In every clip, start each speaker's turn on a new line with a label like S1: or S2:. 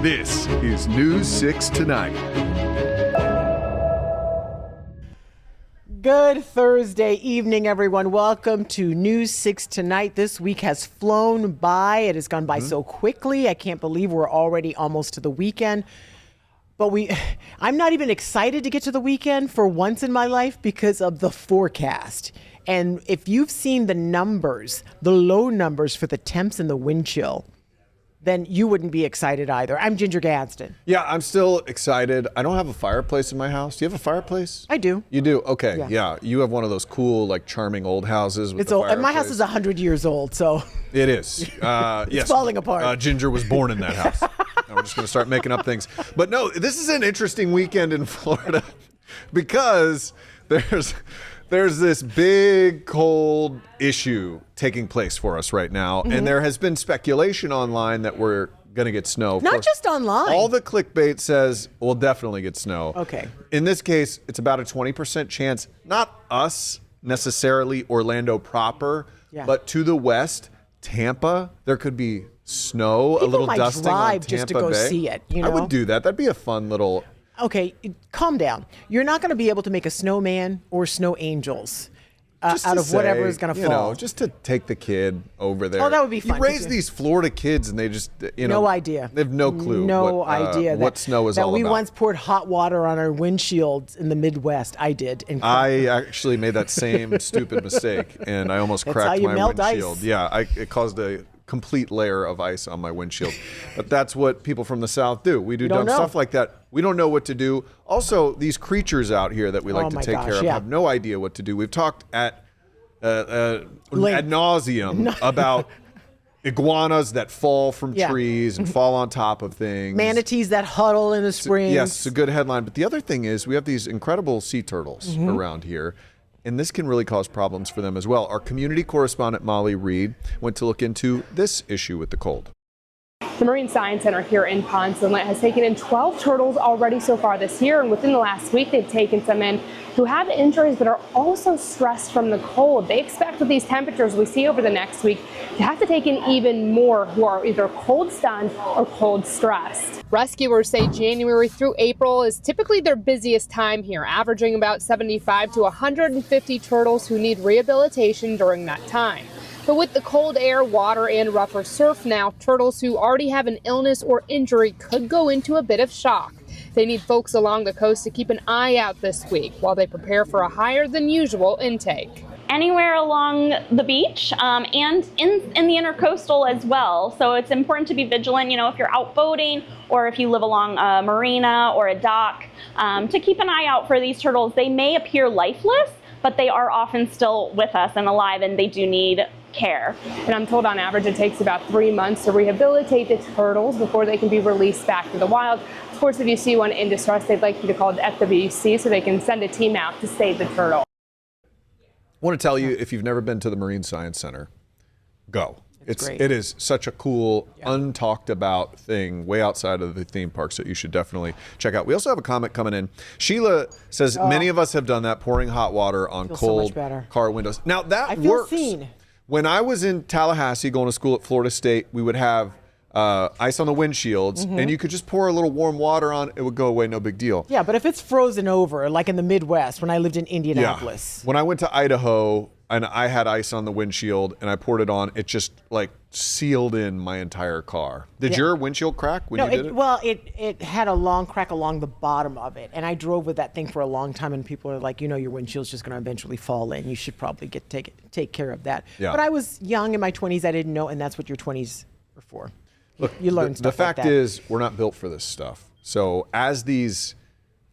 S1: This is News 6 Tonight.
S2: Good Thursday evening, everyone. Welcome to News 6 Tonight. This week has flown by. It has gone by so quickly. I can't believe we're already almost to the weekend. But I'm not even excited to get to the weekend for once in my life because of the forecast. And if you've seen the numbers, the low numbers for the temps and the wind chill, then you wouldn't be excited either. I'm Ginger Gadsden.
S1: Yeah, I'm still excited. I don't have a fireplace in my house. Do you have a fireplace?
S2: I do.
S1: You do? Okay, yeah. You have one of those cool, like, charming old houses with
S2: It's
S1: the
S2: old,
S1: fireplace.
S2: and my house is 100 years old, so.
S1: It is.
S2: It's falling apart.
S1: Ginger was born in that house. Now we're just going to start making up things. But no, this is an interesting weekend in Florida because there's this big cold issue taking place for us right now. And there has been speculation online that we're going to get snow.
S2: Not just online.
S1: All the clickbait says we'll definitely get snow.
S2: Okay.
S1: In this case, it's about a 20% chance, not us necessarily, Orlando proper, but to the west, Tampa, there could be snow,
S2: People
S1: a little
S2: might
S1: dusting
S2: drive
S1: on Tampa
S2: just to go
S1: Bay.
S2: see it, you know?
S1: I would do that. That'd be a fun little...
S2: Okay, calm down. You're not going to be able to make a snowman or snow angels out of whatever is going to fall.
S1: You know, just to take the kid over there.
S2: Oh, that would be fun.
S1: You raise these Florida kids and they just,
S2: No idea.
S1: They have no clue what snow is all about.
S2: We once poured hot water on our windshields in the Midwest. I did.
S1: I actually made that same stupid mistake and I almost cracked my windshield.
S2: Ice.
S1: Yeah, it caused a complete layer of ice on my windshield. But that's what people from the South do. We do dumb stuff like that. We don't know what to do. Also, these creatures out here that we like to take care of have no idea what to do. We've talked ad nauseum about iguanas that fall from trees and fall on top of things.
S2: Manatees that huddle in the springs.
S1: Yes, it's a good headline. But the other thing is we have these incredible sea turtles around here. And this can really cause problems for them as well. Our community correspondent, Molly Reed, went to look into this issue with the cold.
S3: The Marine Science Center here in Ponce Inlet has taken in 12 turtles already so far this year, and within the last week they've taken some in who have injuries but are also stressed from the cold. They expect with these temperatures we see over the next week to have to take in even more who are either cold stunned or cold stressed. Rescuers say January through April is typically their busiest time here, averaging about 75 to 150 turtles who need rehabilitation during that time. But with the cold air, water, and rougher surf now, turtles who already have an illness or injury could go into a bit of shock. They need folks along the coast to keep an eye out this week while they prepare for a higher than usual intake.
S4: Anywhere along the beach and in the intercoastal as well. So it's important to be vigilant, if you're out boating or if you live along a marina or a dock, to keep an eye out for these turtles. They may appear lifeless, but they are often still with us and alive, and they do need care.
S3: And I'm told on average it takes about 3 months to rehabilitate the turtles before they can be released back to the wild. Of course, if you see one in distress, they'd like you to call the FWC so they can send a team out to save the turtle.
S1: I want to tell you, if you've never been to the Marine Science Center, go. It is such a cool, untalked about thing way outside of the theme parks that you should definitely check out. We also have a comment coming in. Sheila says many of us have done that, pouring hot water on cold car windows. Now that works.
S2: Seen.
S1: When I was in Tallahassee going to school at Florida State, we would have ice on the windshields, and you could just pour a little warm water on. It would go away, no big deal.
S2: Yeah, but if it's frozen over, like in the Midwest, when I lived in Indianapolis.
S1: When I went to Idaho and I had ice on the windshield and I poured it on, it just like sealed in my entire car. Did your windshield crack when you did it?
S2: Well, it had a long crack along the bottom of it, and I drove with that thing for a long time, and people are like, your windshield's just going to eventually fall in. You should probably take care of that.
S1: Yeah.
S2: But I was young in my 20s. I didn't know, and that's what your 20s are for.
S1: Look,
S2: you learn stuff
S1: the fact is, we're not built for this stuff. So as these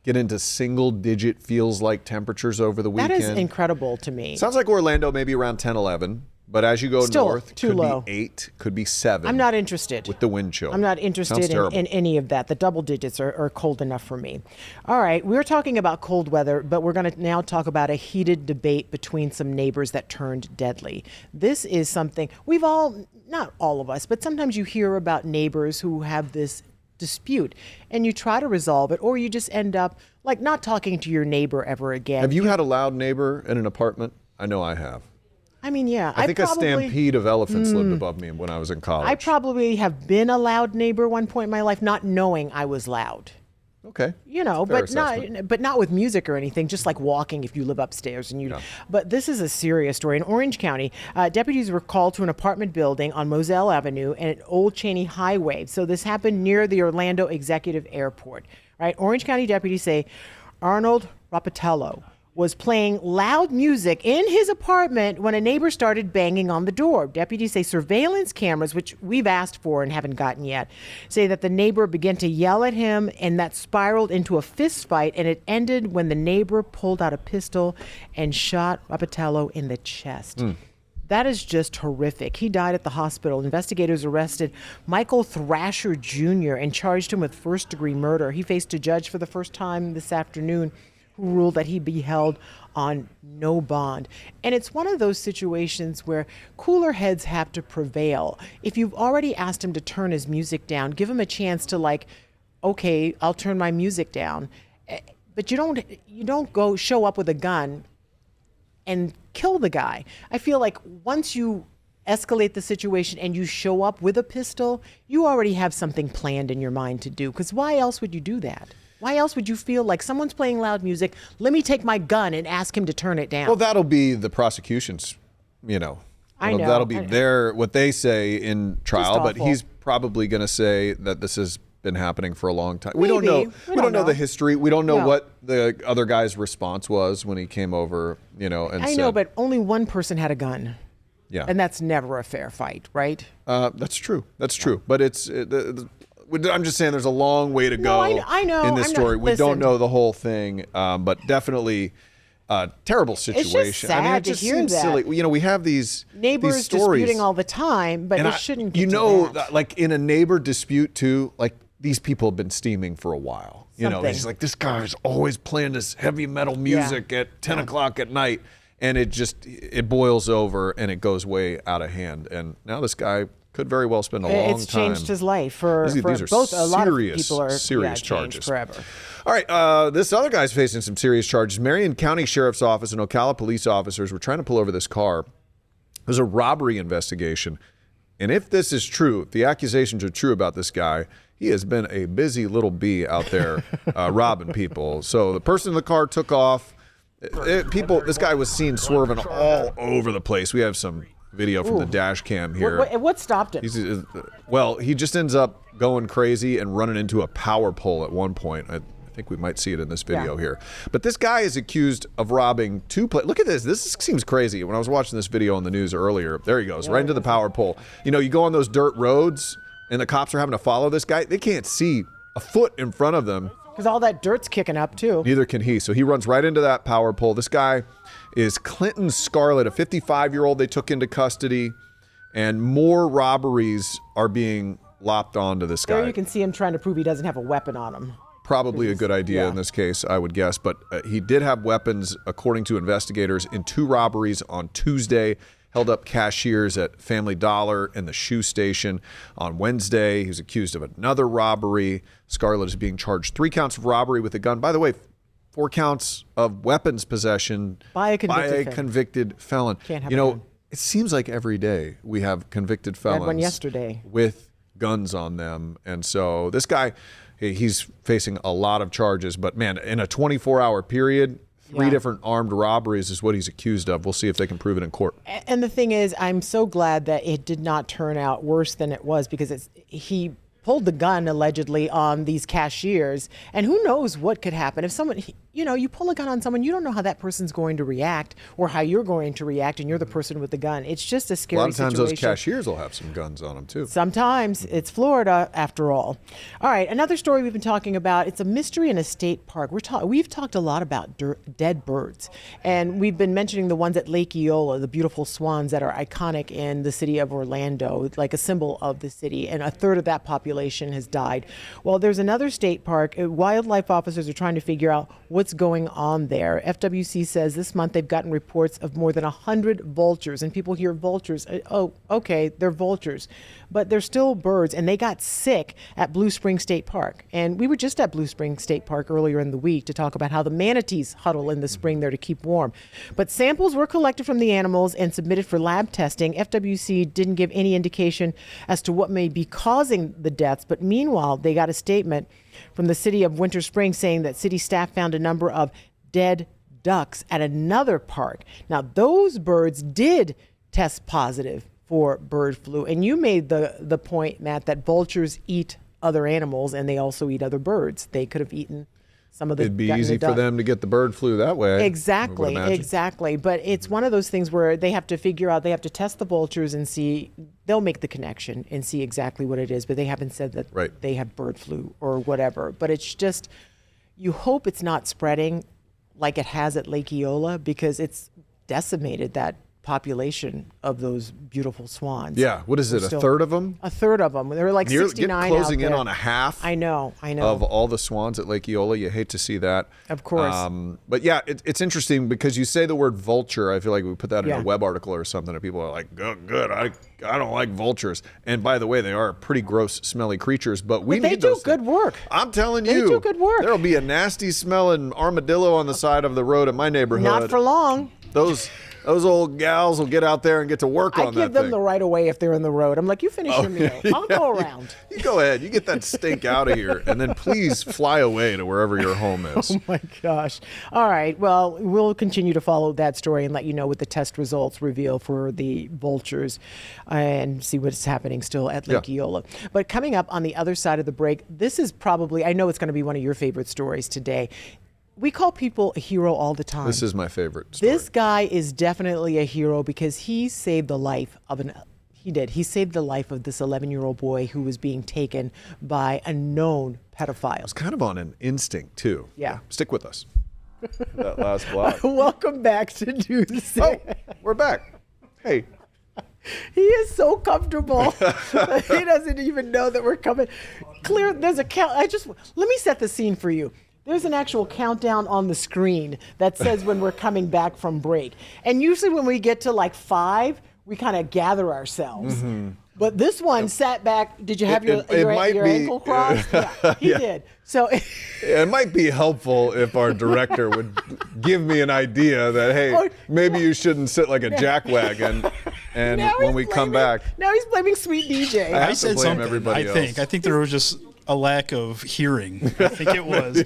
S1: get into single-digit feels-like temperatures over the weekend.
S2: That is incredible to me.
S1: Sounds like Orlando, maybe around 10, 11. But as you go north,
S2: too
S1: could
S2: low.
S1: be 8, could be 7.
S2: I'm not interested.
S1: With the wind chill.
S2: I'm not interested in any of that. The double digits are cold enough for me. All right, we're talking about cold weather, but we're going to now talk about a heated debate between some neighbors that turned deadly. This is something we've all, not all of us, but sometimes you hear about neighbors who have this dispute and you try to resolve it, or you just end up like not talking to your neighbor ever again.
S1: Have you had a loud neighbor in an apartment? I know I have.
S2: I mean, yeah.
S1: I think a stampede of elephants lived above me when I was in college.
S2: I probably have been a loud neighbor one point in my life, not knowing I was loud.
S1: Okay.
S2: But not with music or anything, just like walking if you live upstairs But this is a serious story. In Orange County, deputies were called to an apartment building on Moselle Avenue and Old Cheney Highway. So this happened near the Orlando Executive Airport, right? Orange County deputies say Arnold Rapatello was playing loud music in his apartment when a neighbor started banging on the door. Deputies say surveillance cameras, which we've asked for and haven't gotten yet, say that the neighbor began to yell at him and that spiraled into a fist fight, and it ended when the neighbor pulled out a pistol and shot Rapatello in the chest. That is just horrific. He died at the hospital. Investigators arrested Michael Thrasher Jr. and charged him with first-degree murder. He faced a judge for the first time this afternoon who ruled that he be held on no bond. And it's one of those situations where cooler heads have to prevail. If you've already asked him to turn his music down, give him a chance to okay, I'll turn my music down. But you don't go show up with a gun and kill the guy. I feel like once you escalate the situation and you show up with a pistol, you already have something planned in your mind to do. Because why else would you do that? Why else would you feel like someone's playing loud music? Let me take my gun and ask him to turn it down.
S1: Well, that'll be the prosecution's, that'll be what they say in trial, but he's probably going to say that this has been happening for a long time. We don't know. We don't know the history. We don't know what the other guy's response was when he came over, I
S2: know, but only one person had a gun.
S1: Yeah.
S2: And that's never a fair fight, right?
S1: That's true. That's true. But I'm just saying there's a long way to go
S2: I know.
S1: in this story. We don't know the whole thing, but definitely a terrible situation.
S2: It's just sad
S1: it just
S2: to hear
S1: seems
S2: that.
S1: silly. We have these
S2: neighbors
S1: these stories.
S2: disputing all the time, but it shouldn't get to that.
S1: Like in a neighbor dispute too, like these people have been steaming for a while. It's like this guy's always playing this heavy metal music at 10 o'clock at night. And it boils over and it goes way out of hand. And now this guy could very well spend a long time.
S2: It's changed his life for
S1: these are
S2: both. A lot of
S1: serious,
S2: people are
S1: serious charges
S2: forever.
S1: All right, this other guy's facing some serious charges. Marion County Sheriff's Office and Ocala police officers were trying to pull over this car. There's a robbery investigation. And if this is true, if the accusations are true about this guy, he has been a busy little bee out there robbing people. So the person in the car took off. This guy was seen swerving all over the place. We have some video from the dash cam here.
S2: What stopped him?
S1: He just ends up going crazy and running into a power pole at one point. I think we might see it in this video here. But this guy is accused of robbing Look at this. This seems crazy. When I was watching this video on the news earlier, there he goes, right into the power pole. You go on those dirt roads and the cops are having to follow this guy. They can't see a foot in front of them.
S2: Because all that dirt's kicking up, too.
S1: Neither can he. So he runs right into that power pole. This guy is Clinton Scarlett, a 55-year-old they took into custody. And more robberies are being lopped onto this guy.
S2: There you can see him trying to prove he doesn't have a weapon on him.
S1: Probably a good idea in this case, I would guess. But he did have weapons, according to investigators, in 2 robberies on Tuesday. Held up cashiers at Family Dollar and the shoe station on Wednesday. He was accused of another robbery. Scarlett is being charged 3 counts of robbery with a gun. By the way, 4 counts of weapons possession
S2: by a convicted
S1: felon.
S2: Can't have a gun.
S1: It seems like every day we have convicted felons.
S2: We had one yesterday.
S1: With guns on them. And so this guy, he's facing a lot of charges. But man, in a 24-hour period, 3 different armed robberies is what he's accused of. We'll see if they can prove it in court.
S2: And the thing is, I'm so glad that it did not turn out worse than it was, because he pulled the gun allegedly on these cashiers, and who knows what could happen if someone, you pull a gun on someone, you don't know how that person's going to react or how you're going to react, and you're the person with the gun. It's just a scary situation.
S1: A lot of times those cashiers will have some guns on them too.
S2: Sometimes. It's Florida after all. All right, another story we've been talking about, it's a mystery in a state park. We've talked a lot about dead birds, and we've been mentioning the ones at Lake Eola, the beautiful swans that are iconic in the city of Orlando, like a symbol of the city, and a third of that population has died. Well, there's another state park. Wildlife officers are trying to figure out, was what's going on there. FWC says this month they've gotten reports of more than 100 vultures, and people hear vultures. Oh, okay, they're vultures, but they're still birds, and they got sick at Blue Spring State Park. And we were just at Blue Spring State Park earlier in the week to talk about how the manatees huddle in the spring there to keep warm. But samples were collected from the animals and submitted for lab testing. FWC didn't give any indication as to what may be causing the deaths, but meanwhile, they got a statement from the city of Winter Springs saying that city staff found a number of dead ducks at another park. Now, those birds did test positive for bird flu. And you made the point, Matt, that vultures eat other animals and they also eat other birds. They could have eaten some of the.
S1: It'd be easy for them to get the bird flu that way.
S2: Exactly. But it's one of those things where they have to figure out, they have to test the vultures and see, they'll make the connection and see exactly what it is. But they haven't said that they have bird flu or whatever. But it's just, you hope it's not spreading like it has at Lake Eola, because it's decimated that population of those beautiful swans.
S1: Yeah. What is it? A third of them?
S2: A third of them. There were like 69
S1: You're closing
S2: out
S1: in
S2: there.
S1: on a half.
S2: I know.
S1: Of all the swans at Lake Eola. You hate to see that.
S2: Of course.
S1: But yeah, it's interesting because you say the word vulture. I feel like we put that in a web article or something, and people are like, good. I don't like vultures. And by the way, they are pretty gross, smelly creatures, but we need those.
S2: They do good work.
S1: I'm telling you.
S2: They do good work.
S1: There'll be a nasty smelling armadillo on the side of the road in my neighborhood.
S2: Not for long.
S1: Those old gals will get out there and get to work on that thing.
S2: I give them the right of way if they're in the road. I'm like, you finish your meal. I'll go around.
S1: You go ahead. You get that stink out of here, and then please fly away to wherever your home is.
S2: Oh, my gosh. All right. Well, we'll continue to follow that story and let you know what the test results reveal for the vultures and see what's happening still at Lake Eola. But coming up on the other side of the break, this is probably, I know it's going to be one of your favorite stories today. We call people a hero all the time.
S1: This is my favorite story.
S2: This guy is definitely a hero because he saved the life of He saved the life of this 11-year-old boy who was being taken by a known pedophile.
S1: It's kind of on an instinct, too.
S2: Yeah.
S1: Stick with us. That last block.
S2: Welcome back to News.
S1: Oh, we're back. Hey.
S2: He is so comfortable. He doesn't even know that we're coming. There's a count. Let me set the scene for you. There's an actual countdown on the screen that says when we're coming back from break. And usually when we get to like 5, we kind of gather ourselves. Mm-hmm. But this one sat back. Did you have your ankle crossed? Yeah, he did. So
S1: it might be helpful if our director would give me an idea that, hey, maybe you shouldn't sit like a jackwagon. And when we come back.
S2: Now he's blaming Sweet DJ.
S5: I said something, I think there was just a lack of hearing. I think it was.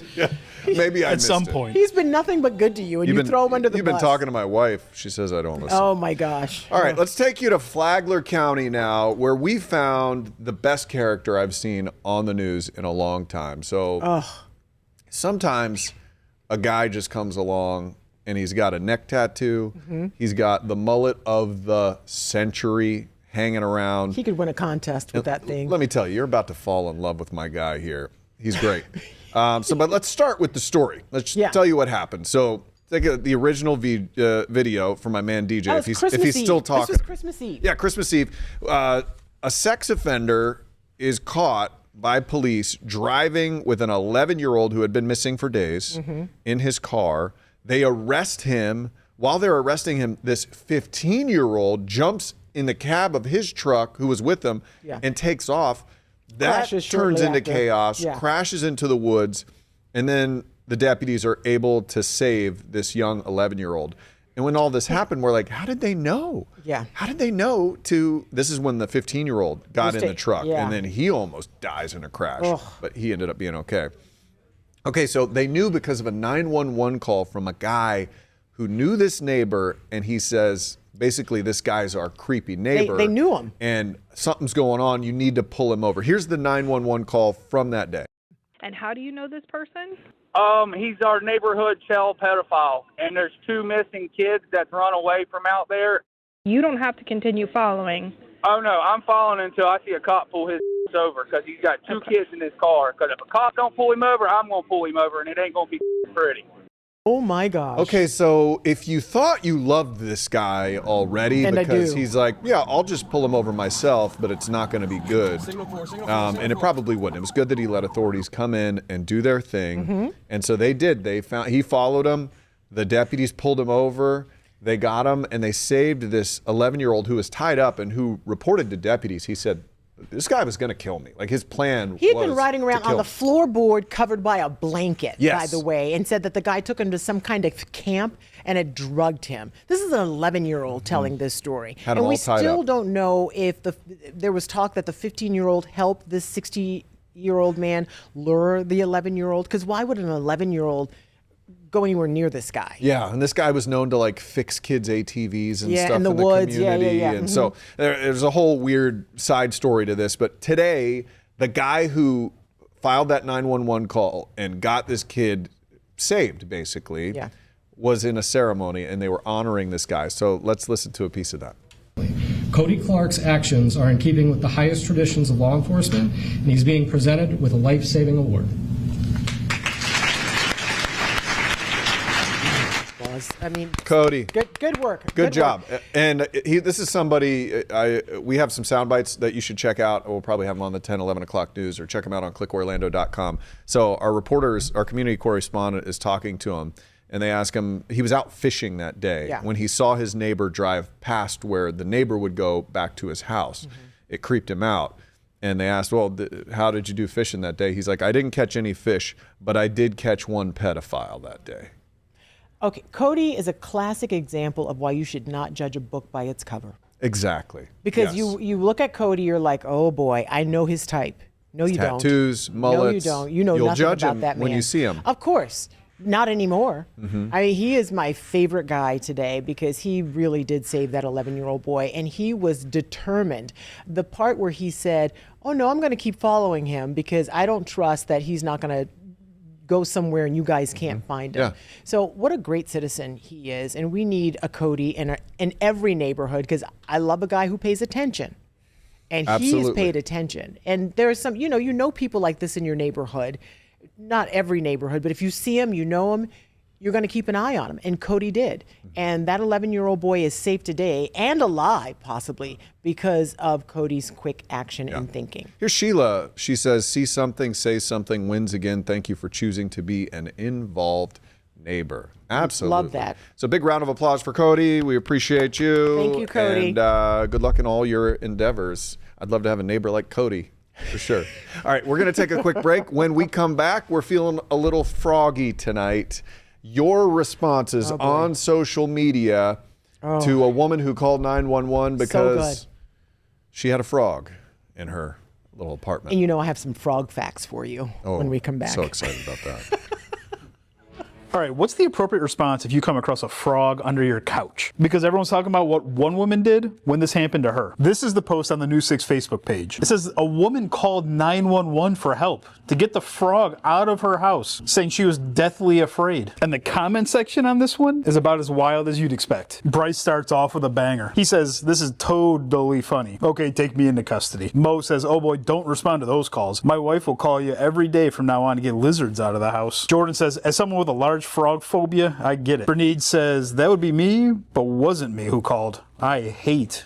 S1: Maybe I
S5: at some point.
S2: He's been nothing but good to you, and you throw him under the bus.
S1: You've been talking to my wife. She says I don't listen.
S2: Oh, my gosh.
S1: All right, let's take you to Flagler County now, where we found the best character I've seen on the news in a long time. So sometimes a guy just comes along, and he's got a neck tattoo. Mm-hmm. He's got the mullet of the century hanging around.
S2: He could win a contest with that thing.
S1: Let me tell you, you're about to fall in love with my guy here. He's great. But let's start with the story. Let's tell you what happened. So take the original video from my man DJ. If he's still talking.
S2: This was Christmas Eve.
S1: Yeah, Christmas Eve. A sex offender is caught by police driving with an 11-year-old who had been missing for days in his car. They arrest him. While they're arresting him, this 15-year-old jumps in the cab of his truck, who was with him, and takes off. That turns into chaos, crashes into the woods, and then the deputies are able to save this young 11-year-old. And when all this happened, we're like, how did they know?
S2: Yeah.
S1: How did they know this is when the 15-year-old got in the truck, and then he almost dies in a crash, but he ended up being okay. Okay, so they knew because of a 911 call from a guy who knew this neighbor, and he says, basically, this guy's our creepy neighbor.
S2: They knew him.
S1: And something's going on. You need to pull him over. Here's the 911 call from that day.
S6: And how do you know this person?
S7: He's our neighborhood child pedophile, and there's 2 missing kids that's run away from out there.
S6: You don't have to continue following.
S7: Oh, no, I'm following until I see a cop pull his over because he's got 2 kids in his car. Because if a cop don't pull him over, I'm going to pull him over, and it ain't going to be pretty.
S2: Oh my gosh.
S1: Okay, so if you thought you loved this guy already,
S2: And
S1: because
S2: I do.
S1: he's like, yeah, I'll just pull him over myself, but it's not going to be good. And it probably wouldn't. It was good that he let authorities come in and do their thing. And so they did. He followed him. The deputies pulled him over. They got him, and they saved this 11-year-old who was tied up and who reported to deputies. He said, this guy was going to kill me. Like, his plan
S2: He had
S1: was
S2: been riding around
S1: to kill
S2: on the
S1: me.
S2: floorboard covered by a blanket, by
S1: Yes.
S2: the way, and said that the guy took him to some kind of camp and had drugged him. This is an 11-year-old telling this story.
S1: Had him
S2: and we
S1: all tied
S2: still
S1: up.
S2: don't know if there was talk that the 15-year-old helped this 60-year-old man lure the 11-year-old. Because why would an 11-year-old go anywhere near this guy?
S1: Yeah, and this guy was known to like fix kids' ATVs and
S2: Yeah,
S1: stuff
S2: in the
S1: in the
S2: woods. Yeah,
S1: community.
S2: yeah, yeah.
S1: And so there's a whole weird side story to this. But today, the guy who filed that 911 call and got this kid saved, basically,
S2: Yeah.
S1: was in a ceremony, and they were honoring this guy. So let's listen to a piece of that.
S8: Cody Clark's actions are in keeping with the highest traditions of law enforcement, and he's being presented with a life-saving award.
S2: I mean,
S1: Cody.
S2: good work.
S1: Good job.
S2: work.
S1: And this is somebody, we have some sound bites that you should check out. We'll probably have them on the 10, 11 o'clock news, or check them out on clickorlando.com. So our reporters, our community correspondent is talking to him, and they ask him, he was out fishing that day.
S2: Yeah.
S1: When he saw his neighbor drive past where the neighbor would go back to his house. It creeped him out. And they asked, well, how did you do fishing that day? He's like, I didn't catch any fish, but I did catch one pedophile that day.
S2: Okay, Cody is a classic example of why you should not judge a book by its cover.
S1: Exactly.
S2: Because
S1: Yes.
S2: you look at Cody, you're like, oh boy, I know his type. No, you don't.
S1: Tattoos, mullets.
S2: No, you don't. You know
S1: You'll
S2: nothing
S1: judge
S2: about
S1: him
S2: that man.
S1: when you see him.
S2: Of course. Not anymore. I mean, he is my favorite guy today because he really did save that 11-year-old boy, and he was determined. The part where he said, oh no, I'm going to keep following him because I don't trust that he's not going to go somewhere and you guys can't find him.
S1: Yeah.
S2: So what a great citizen he is, and we need a Cody in every neighborhood because I love a guy who pays attention. And he's
S1: Absolutely.
S2: paid attention. And there's some, you know people like this in your neighborhood. Not every neighborhood, but if you see him, you know him, you're going to keep an eye on him. And Cody did. And that 11-year-old boy is safe today and alive, possibly, because of Cody's quick action and thinking.
S1: Here's Sheila. She says, see something, say something, wins again. Thank you for choosing to be an involved neighbor. Absolutely.
S2: Love that.
S1: So big round of applause for Cody. We appreciate you.
S2: Thank you, Cody.
S1: And good luck in all your endeavors. I'd love to have a neighbor like Cody. For sure. All right, we're going to take a quick break. When we come back, we're feeling a little froggy tonight. Your responses on social media to a woman who called 911 because she had a frog in her little apartment.
S2: And you know I have some frog facts for you when we come back.
S1: So excited about that.
S5: All right, what's the appropriate response if you come across a frog under your couch? Because everyone's talking about what one woman did when this happened to her. This is the post on the News 6 Facebook page. It says a woman called 911 for help to get the frog out of her house, saying she was deathly afraid. And the comment section on this one is about as wild as you'd expect. Bryce starts off with a banger. He says, this is totally funny. Okay, take me into custody. Mo says, oh boy, don't respond to those calls. My wife will call you every day from now on to get lizards out of the house. Jordan says, as someone with a large frog phobia, I get it. Bernade says, that would be me, but wasn't me who called. I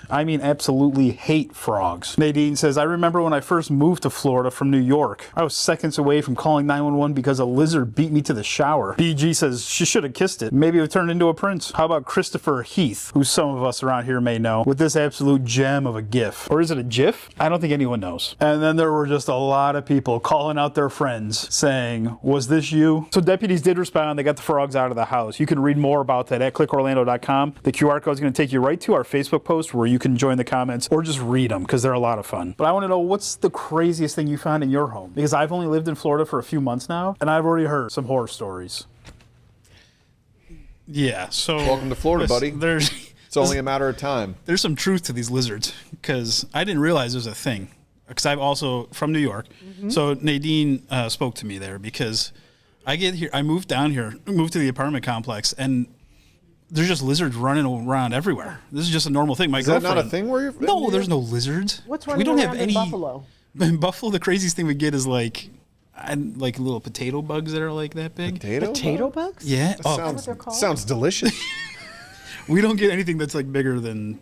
S5: absolutely hate frogs. Nadine says, I remember when I first moved to Florida from New York. I was seconds away from calling 911 because a lizard beat me to the shower. BG says, she should have kissed it. Maybe it would turn into a prince. How about Christopher Heath, who some of us around here may know, with this absolute gem of a GIF. Or is it a GIF? I don't think anyone knows. And then there were just a lot of people calling out their friends saying, was this you? So deputies did respond. They got the frogs out of the house. You can read more about that at clickorlando.com. The QR code is going to take you right to our Facebook post where you can join the comments or just read them because they're a lot of fun. But I want to know, what's the craziest thing you found in your home? Because I've only lived in Florida for a few months now, and I've already heard some horror stories. Yeah, so...
S1: Welcome to Florida, buddy. It's only a matter of time.
S5: There's some truth to these lizards because I didn't realize there's a thing. Because I'm also from New York. So Nadine spoke to me there because I moved down here, moved to the apartment complex, and there's just lizards running around everywhere. This is just a normal thing.
S1: Is that not a thing where you're...
S5: No, there's no lizards.
S2: What's running around in Buffalo?
S5: In Buffalo, the craziest thing we get is like And like little potato bugs that are like that big.
S2: Potato bugs?
S5: Yeah.
S2: Is that what they're called?
S1: Sounds delicious.
S5: We don't get anything that's like bigger than.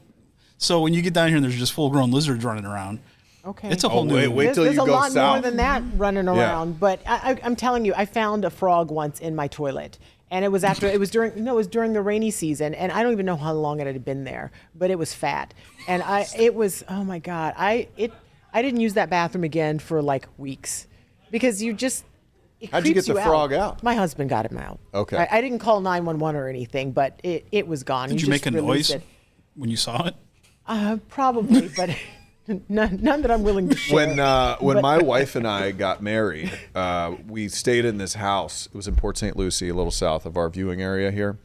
S5: So when you get down here and there's just full-grown lizards running around.
S2: Okay.
S5: It's a whole new.
S1: Wait till
S2: There's
S1: you
S2: a
S1: go
S2: lot
S1: south.
S2: more than that running around. But I'm telling you, I found a frog once in my toilet. And it was during the rainy season, and I don't even know how long it had been there, but it was fat. And it was, oh my God. I didn't use that bathroom again for like weeks because
S1: How'd you get the frog out?
S2: My husband got him out.
S1: Okay.
S2: I didn't call 911 or anything, but it was gone.
S5: Did you make a noise when you saw it?
S2: Probably, but none that I'm willing to share.
S1: When my wife and I got married, we stayed in this house. It was in Port St. Lucie, a little south of our viewing area here,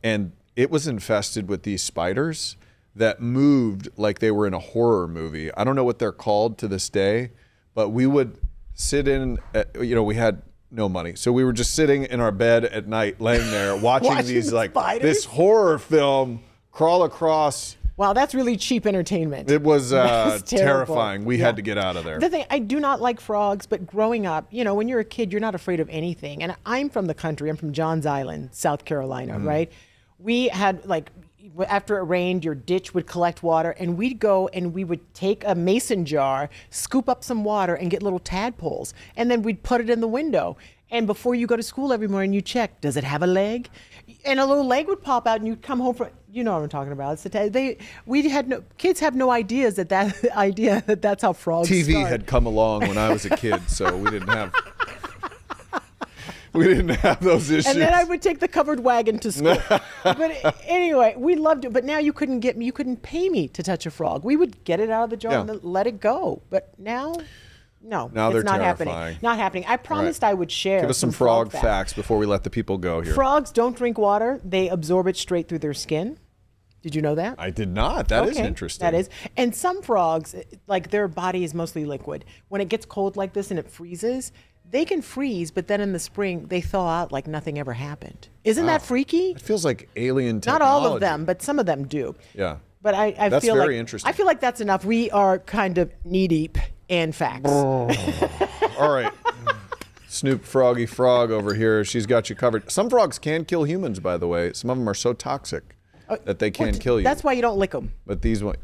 S1: and it was infested with these spiders that moved like they were in a horror movie. I don't know what they're called to this day, but we would sit in. We had no money, so we were just sitting in our bed at night, laying there, watching these like
S2: spiders?
S1: this horror film crawl across.
S2: Wow, that's really cheap entertainment.
S1: It was
S2: That's terrible.
S1: terrifying. We had to get out of there.
S2: The thing, I do not like frogs, but growing up, when you're a kid, you're not afraid of anything. And I'm from the country. I'm from Johns Island, South Carolina, right? We had after it rained, your ditch would collect water, and we'd go and we would take a mason jar, scoop up some water, and get little tadpoles, and then we'd put it in the window. And before you go to school every morning, you check, does it have a leg? And a little leg would pop out, and you'd come home from, you know what I'm talking about. It's kids have no ideas that's how frogs
S1: TV
S2: start.
S1: had come along when I was a kid, so we didn't have those issues.
S2: And then I would take the covered wagon to school. But anyway, we loved it. But now you couldn't pay me to touch a frog. We would get it out of the jar and then let it go. But now, no,
S1: Now
S2: it's
S1: they're
S2: not
S1: terrifying.
S2: happening. Not happening. I promised I would share.
S1: Give us some frog facts before we let the people go here.
S2: Frogs don't drink water. They absorb it straight through their skin. Did you know that?
S1: I did not. That is interesting.
S2: That is. And some frogs, like their body is mostly liquid. When it gets cold like this and it freezes, they can freeze, but then in the spring, they thaw out like nothing ever happened. Isn't that freaky?
S1: It feels like alien technology.
S2: Not all of them, but some of them do.
S1: Yeah.
S2: But I
S1: That's
S2: feel
S1: very
S2: like
S1: interesting.
S2: I feel like that's enough. We are kind of knee deep in facts.
S1: All right. Snoop Froggy Frog over here. She's got you covered. Some frogs can kill humans, by the way. Some of them are so toxic that they can kill you.
S2: That's why you don't lick them.
S1: But these one,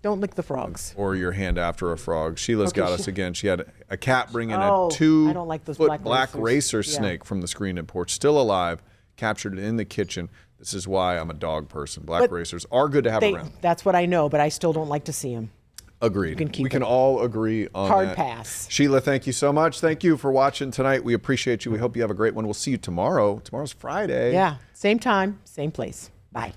S2: Don't lick the frogs.
S1: or your hand after a frog. Sheila's got us again. She had a cat bring in
S2: Oh,
S1: a 2
S2: I don't like those
S1: foot
S2: black
S1: racer
S2: racers. Yeah.
S1: snake from the screen and porch, still alive, captured it in the kitchen. This is why I'm a dog person. Black racers are good to have around.
S2: That's what I know, but I still don't like to see them.
S1: Agreed.
S2: can keep
S1: We can
S2: it.
S1: all agree on
S2: Hard
S1: that.
S2: pass.
S1: Sheila, thank you so much. Thank you for watching tonight. We appreciate you. We hope you have a great one. We'll see you tomorrow. Tomorrow's Friday.
S2: Yeah, same time, same place. Bye.